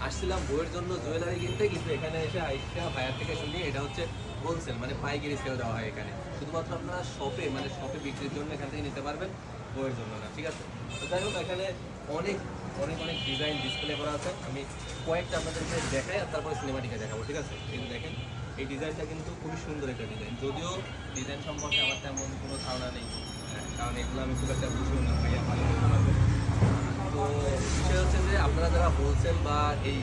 আসছিলাম বইয়ের জন্য জুয়েলারি কিনতে, কিন্তু এখানে এসে আইসা ভাইয়ার থেকে শুনি এটা হচ্ছে হোলসেল, মানে পাইকারি সেল দেওয়া হয় এখানে। শুধুমাত্র আপনারা শপে, মানে শপে বিক্রির জন্য এখান থেকে নিতে পারবেন, বইয়ের জন্য না, ঠিক আছে? তো যাই হোক, এখানে অনেক অনেক অনেক ডিজাইন ডিসপ্লে করা আছে। আমি কয়েকটা আপনাদেরকে দেখাই আর তারপরে সিনেমাটিকে দেখাবো, ঠিক আছে? এই দেখেন, এই ডিজাইনটা কিন্তু খুবই সুন্দর একটা ডিজাইন, যদিও ডিজাইন সম্পর্কে আমার তেমন কোনো ধারণা নেই, কারণ এগুলো আমি খুব একটা বুঝিও না, ভাইয়া ভালো বলতে পারবে। তো বিষয় হচ্ছে যে আপনারা যারা হোলসেল বা এই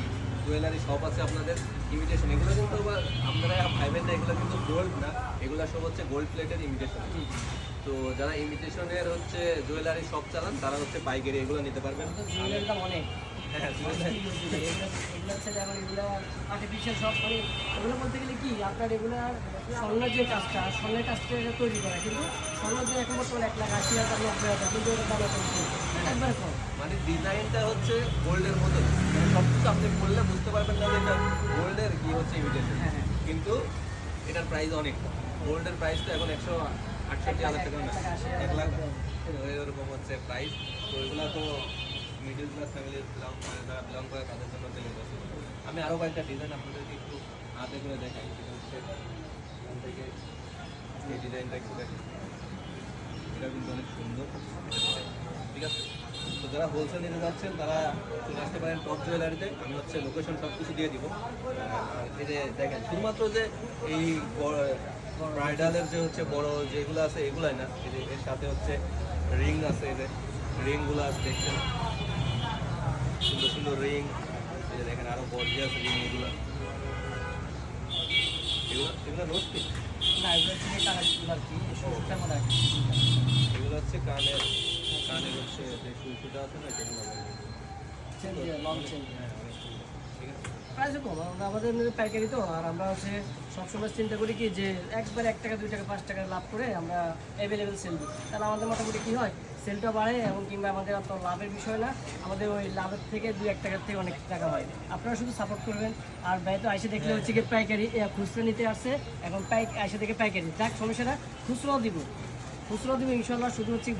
জুয়েলারি শপ আছে আপনাদের, ইমিটেশন এগুলো কিন্তু আবার আপনারা ভাইবেন না, এগুলো কিন্তু গোল্ড না, এগুলো সব হচ্ছে গোল্ড প্লেটের ইমিটেশন। তো যারা ইমিটেশনের হচ্ছে জুয়েলারি শপ চালান তারা হচ্ছে পাইকারি এগুলো নিতে পারবেন। জুয়েলারির দাম অনেক। হ্যাঁ, এগুলো হচ্ছে যেমন এগুলো আর্টিফিশিয়াল সব, মানে এগুলো বলতে গেলে কি আপনার এগুলার স্বর্ণের যে কাজটা, স্বর্ণের কাজটা তৈরি করা, কিন্তু স্বর্ণ যে এখন বর্তমানে 1,80,000 90,000, কিন্তু এটার দাম একবার কম। মানে ডিজাইনটা হচ্ছে গোল্ডের মতো, মানে সব কিছু আপনি বললে বুঝতে পারবেন না যে এটা গোল্ডের কি হচ্ছে ইমিটেশন, হ্যাঁ, হ্যাঁ। কিন্তু এটার প্রাইস অনেক কম। গোল্ডের প্রাইস তো এখন 168,000 টাকা না, 1,00,000 এরকম হচ্ছে প্রাইস। তো এগুলো তো মিডিল ক্লাস ফ্যামিলি বিলং করে তাদের জন্য তেলে পসিবল। আমি আরও কয়েকটা ডিজাইন আপনাদেরকে একটু হাতে করে দেখাই, সেটা হচ্ছে এখান থেকে এই ডিজাইনটা একটু দেখেন, এটা কিন্তু অনেক সুন্দর, ঠিক আছে? তো যারা হোলসেল নিতে যাচ্ছেন তারা চলে আসতে পারেন টপ জুয়েলারিতে। আমি হচ্ছে লোকেশন সব কিছু দিয়ে দিব। এই যে দেখেন, শুধুমাত্র যে এই ব্রাইডালের যে হচ্ছে বড় যেগুলো আছে এগুলাই না, এই যে এর সাথে হচ্ছে রিং আছে, এই যে রিংগুলো আছে দেখছেন, সুন্দর সুন্দর রিং। এই যে দেখেন আরও গর্জিয়াস রিং, এগুলো এগুলো এগুলো নস্তি না, এগুলো থেকে কালারগুলো আর কি সবটা মনে হয়। এগুলো হচ্ছে কানের, কানের হচ্ছে যে সুইচুটা আছে না সেগুলো লং চেন হ্যাঁ, অনেক সুন্দর, ঠিক আছে? প্রাইসও কম। আমাদের পাইকারি তো, আর আমরা হচ্ছে সবসময় চিন্তা করি কি যে একবার 1 টাকা 2 টাকা 5 টাকা লাভ করে আমরা অ্যাভেলেবেল সেল দিই, তাহলে আমাদের মোটামুটি কী হয়, সেলটা বাড়ে, এবং কিংবা আমাদের অত লাভের বিষয় না, আমাদের ওই লাভের থেকে 2-1 টাকার থেকে অনেক টাকা হয়। আপনারা শুধু সাপোর্ট করবেন। আর ভাই তো আইসে দেখলে হচ্ছে কি পাইকারি খুচরা নিতে আসছে, এখন আইসে দেখে পাইকারি, যাক সমস্যা না, খুচরাও দিব ইনশাল্লাহ। শুধু হচ্ছে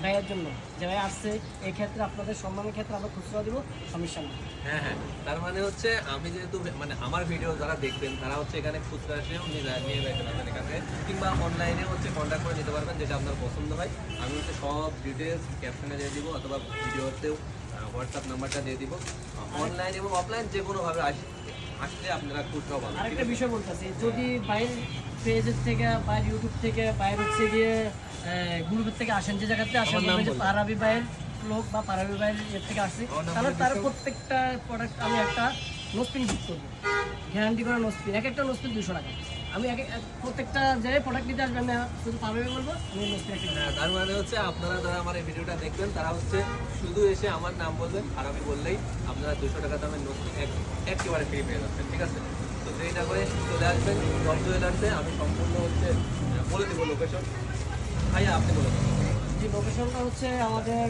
ভাইয়ের জন্য যে ভাই আসছে, এই ক্ষেত্রে আপনাদের সম্মানের ক্ষেত্রে আমরা খুচরা দিব, সমস্যা নেই। হ্যাঁ হ্যাঁ, তার মানে হচ্ছে আমি যেহেতু মানে আমার ভিডিও যারা দেখবেন তারা হচ্ছে এখানে খুচরা এসেও নিয়ে যাইতে পারবেন এখান থেকে, কিংবা অনলাইনে হচ্ছে কন্ট্যাক্ট করে নিতে পারবেন, যেটা আপনার পছন্দ হয়। আমি হচ্ছে সব ডিটেলস ক্যাপশনে দিয়ে দিব, অথবা ভিডিওতেও হোয়াটসঅ্যাপ নাম্বারটা দিয়ে দিব। অনলাইন এবং অফলাইন যে কোনোভাবে আসলে আপনারা খুচরাও পাবেন। আরেকটা বিষয় বলতেছি, যদি বাইরের পেজের থেকে, বাইরের ইউটিউব থেকে, বাইরে হচ্ছে গিয়ে গ্রুপের থেকে আসেন, যে জায়গাতে আসেন, যে পারাবি বাইরের লোক বা পারাবি বাইরের এর থেকে আসছে, তাহলে তার প্রত্যেকটা প্রোডাক্ট আমি একটা নোসপিন গিফট করবো, গ্যারান্টি করা নোসপিন। একটা নোসপিন 200 টাকা। আমি প্রত্যেকটা যে প্রোডাক্ট নিতে আসবেন না, শুধু পারাবি বলবো, আমি নোসপিন একটা। হ্যাঁ, তার মানে হচ্ছে আপনারা যারা আমার এই ভিডিওটা দেখবেন তারা হচ্ছে শুধু এসে আমার নাম বলবেন আর আমি বললেই আপনারা 200 টাকা দামের নোটস একেবারে ফ্রি পেয়ে যাচ্ছেন, ঠিক আছে? তো সেইটা করে চলে আসবেন টপ জুয়েলার্সে। আমি সম্পূর্ণ হচ্ছে বলে দেবো লোকেশন। ভাইয়া আপনি বলে দেবেন। যে লোকেশনটা হচ্ছে আমাদের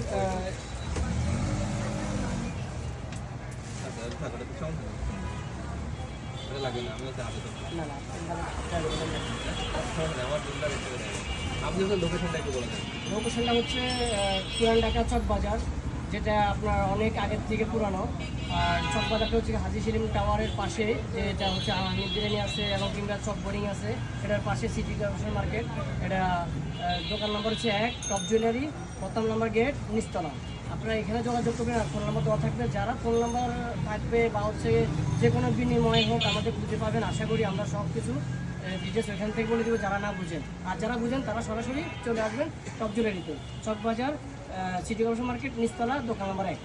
লাগবে না, আমি হচ্ছে আবেদন না না আমার চিন্তা দেখতে হবে। আপনি হচ্ছে লোকেশনটা একটু বলে দেন। লোকেশনটা হচ্ছে পুরান ঢাকা চক বাজার, যেটা আপনার অনেক আগের থেকে পুরানো। আর চক বাজারটা হচ্ছে হাজি সেলিম টাওয়ারের পাশে, যেটা হচ্ছে আহমেদ বিরিয়ানি আছে এবং কিংবা চক বোর্ডিং আছে, এটার পাশে সিটি কর্পোরেশন মার্কেট। এটা দোকান নম্বর হচ্ছে 1, টপ জুয়েলারি, প্রথম নম্বর গেট, নিচতলা। আপনারা এখানে যোগাযোগ করবেন, আর ফোন নাম্বার দেওয়া থাকবে। যারা ফোন নাম্বার থাকবে বা হচ্ছে যে কোনো বিনিময় হোক আমাদের খুঁজে পাবেন, আশা করি আমরা সব কিছু ডিটেলস এখান থেকে বলে দেবো, যারা না বুঝেন। আর যারা বুঝেন তারা সরাসরি চলে আসবেন টপ জুয়েলারিতে, চক বাজার, সিটি কর্পোরেশন মার্কেট, নিচতলা, দোকান নম্বর 1।